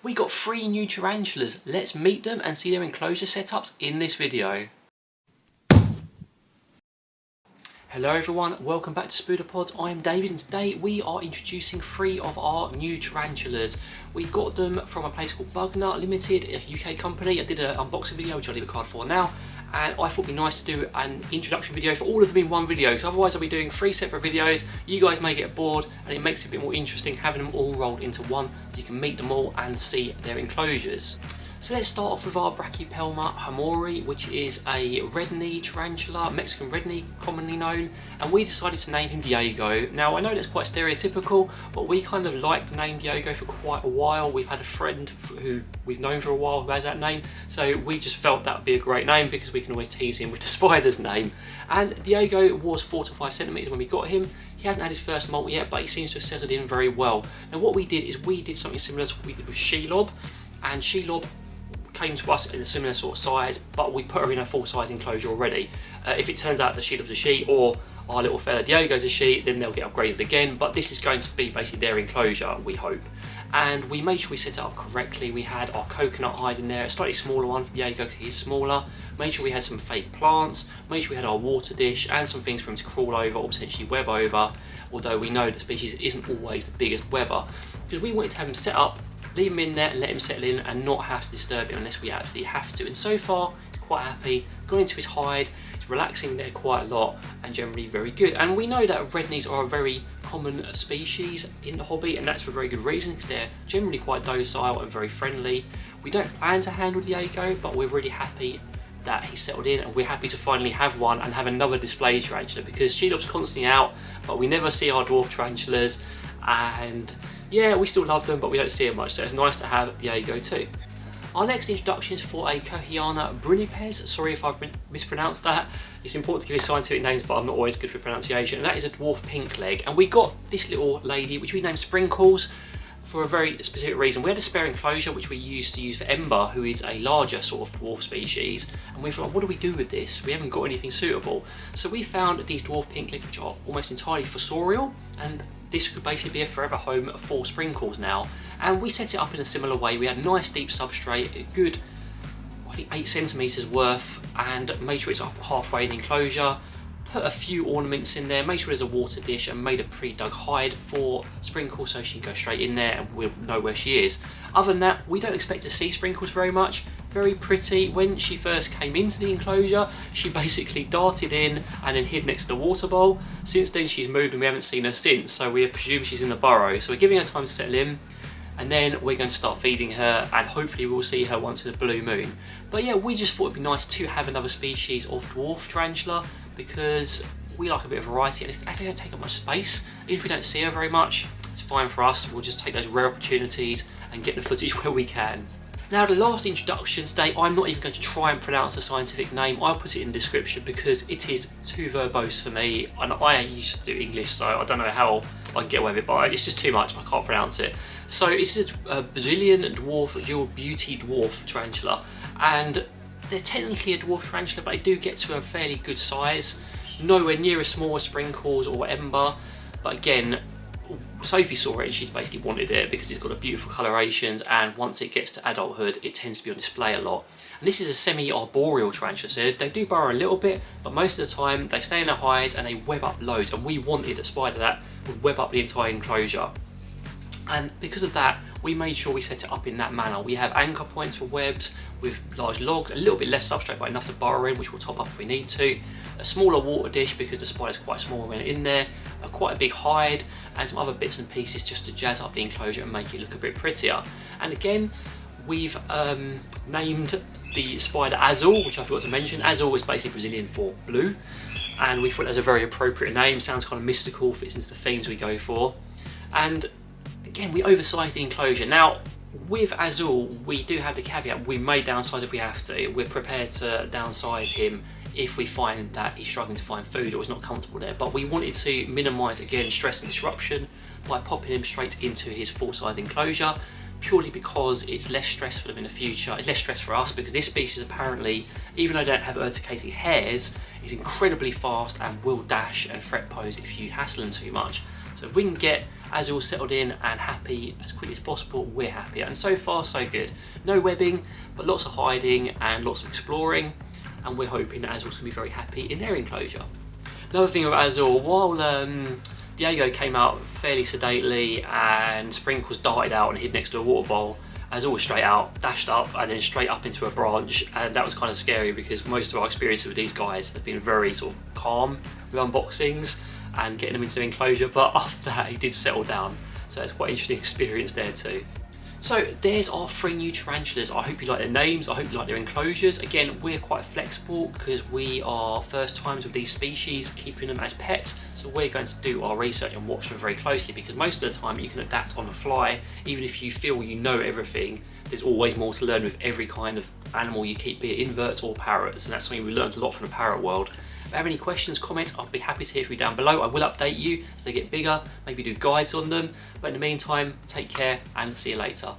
We got 3 new tarantulas. Let's meet them and see their enclosure setups in this video. Hello everyone, welcome back to Spooderpods. I'm David and today we are introducing 3 of our new tarantulas. We got them from a place called Bugner Limited, a UK company. I did an unboxing video which I'll leave a card for now, and I thought it'd be nice to do an introduction video for all of them in one video, because otherwise I'll be doing 3 separate videos. You guys may get bored and it makes it a bit more interesting having them all rolled into one so you can meet them all and see their enclosures. So let's start off with our Brachypelma hamori, which is a red knee tarantula, Mexican red knee commonly known, and we decided to name him Diego. Now I know that's quite stereotypical, but we kind of liked the name Diego for quite a while. We've had a friend who we've known for a while who has that name, so we just felt that would be a great name because we can always tease him with the spider's name. And Diego was 4 to 5 centimeters when we got him. He hasn't had his first molt yet, but he seems to have settled in very well. Now what we did is we did something similar to what we did with Shelob, and Shelob came to us in a similar sort of size, but we put her in a full size enclosure already. If it turns out that Shelob's a she or our little fella Diego's a she, then they'll get upgraded again, but this is going to be basically their enclosure, we hope. And we made sure we set it up correctly. We had our coconut hide in there, a slightly smaller one for Diego because he's smaller. Made sure we had some fake plants, made sure we had our water dish and some things for him to crawl over or potentially web over, although we know that species isn't always the biggest webber, because we wanted to have him set up, leave him in there and let him settle in and not have to disturb him unless we absolutely have to. And so far, he's quite happy, gone into his hide, he's relaxing there quite a lot and generally very good. And we know that red knees are a very common species in the hobby, and that's for a very good reason, because they're generally quite docile and very friendly. We don't plan to handle Diego, but we're really happy that he's settled in, and we're happy to finally have one and have another display tarantula, because Shelob's constantly out, but we never see our dwarf tarantulas, and yeah, we still love them, but we don't see them much, so it's nice to have Diego too. Our next introduction is for a Cohiana brunipes. Sorry if I've mispronounced that. It's important to give it scientific names, but I'm not always good for pronunciation. And that is a dwarf pink leg. And we got this little lady, which we named Sprinkles, for a very specific reason. We had a spare enclosure which we used for Ember, who is a larger sort of dwarf species, and we thought, what do we do with this? We haven't got anything suitable. So we found these dwarf pink legs which are almost entirely fossorial, and this could basically be a forever home for Sprinkles now. And we set it up in a similar way. We had a nice deep substrate, a good, I think 8 centimeters worth, and made sure it's up halfway in the enclosure. Put a few ornaments in there, made sure there's a water dish, and made a pre-dug hide for Sprinkles so she can go straight in there and we'll know where she is. Other than that, we don't expect to see Sprinkles very much. Very pretty. When she first came into the enclosure, she basically darted in and then hid next to the water bowl. Since then she's moved and we haven't seen her since, so we presume she's in the burrow. So we're giving her time to settle in, and then we're going to start feeding her, and hopefully we'll see her once in a blue moon. But yeah, we just thought it'd be nice to have another species of dwarf tarantula, because we like a bit of variety, and it actually don't take up much space. Even if we don't see her very much, it's fine for us. We'll just take those rare opportunities and get the footage where we can. Now the last introduction today, I'm not even going to try and pronounce the scientific name. I'll put it in the description because it is too verbose for me, and I used to do English, so I don't know how I can get away with it, but it's just too much, I can't pronounce it. So it's a Brazilian dwarf, dual beauty dwarf tarantula, and they're technically a dwarf tarantula, but they do get to a fairly good size. Nowhere near as small as Sprinkles or Ember, but again, Sophie saw it and she's basically wanted it because it's got a beautiful colorations, and once it gets to adulthood it tends to be on display a lot. And this is a semi-arboreal tarantula, so they do burrow a little bit, but most of the time they stay in their hides and they web up loads, and we wanted a spider that would web up the entire enclosure. And because of that, we made sure we set it up in that manner. We have anchor points for webs with large logs, a little bit less substrate but enough to burrow in, which we'll top up if we need to. A smaller water dish because the spider's quite small when in there, quite a big hide, and some other bits and pieces just to jazz up the enclosure and make it look a bit prettier. And again, we've named the spider Azul, which I forgot to mention. Azul is basically Brazilian for blue, and we thought that was a very appropriate name. Sounds kind of mystical, fits into the themes we go for. And again, we oversized the enclosure. Now, with Azul, we do have the caveat, we may downsize if we have to. We're prepared to downsize him if we find that he's struggling to find food or is not comfortable there. But we wanted to minimise, again, stress and disruption by popping him straight into his full-size enclosure, purely because it's less stress for them in the future. It's less stress for us because this species apparently, even though they don't have urticated hairs, is incredibly fast and will dash and threat pose if you hassle them too much. So if we can get as all settled in and happy as quickly as possible, we're happy. And so far, so good. No webbing, but lots of hiding and lots of exploring. And we're hoping that Azul's going to be very happy in their enclosure. Another thing with Azul, while Diego came out fairly sedately and Sprinkles darted out and hid next to a water bowl, Azul was straight out, dashed up, and then straight up into a branch. And that was kind of scary because most of our experiences with these guys have been very sort of calm with unboxings and getting them into the enclosure. But after that, he did settle down. So it's quite an interesting experience there too. So there's our 3 new tarantulas. I hope you like their names, I hope you like their enclosures. Again, we're quite flexible because we are first times with these species, keeping them as pets. So we're going to do our research and watch them very closely, because most of the time you can adapt on the fly. Even if you feel you know everything, there's always more to learn with every kind of animal you keep, be it inverts or parrots. And that's something we learned a lot from the parrot world. If you have any questions, comments, I'll be happy to hear from you down below. I will update you as they get bigger, maybe do guides on them. But in the meantime, take care and see you later.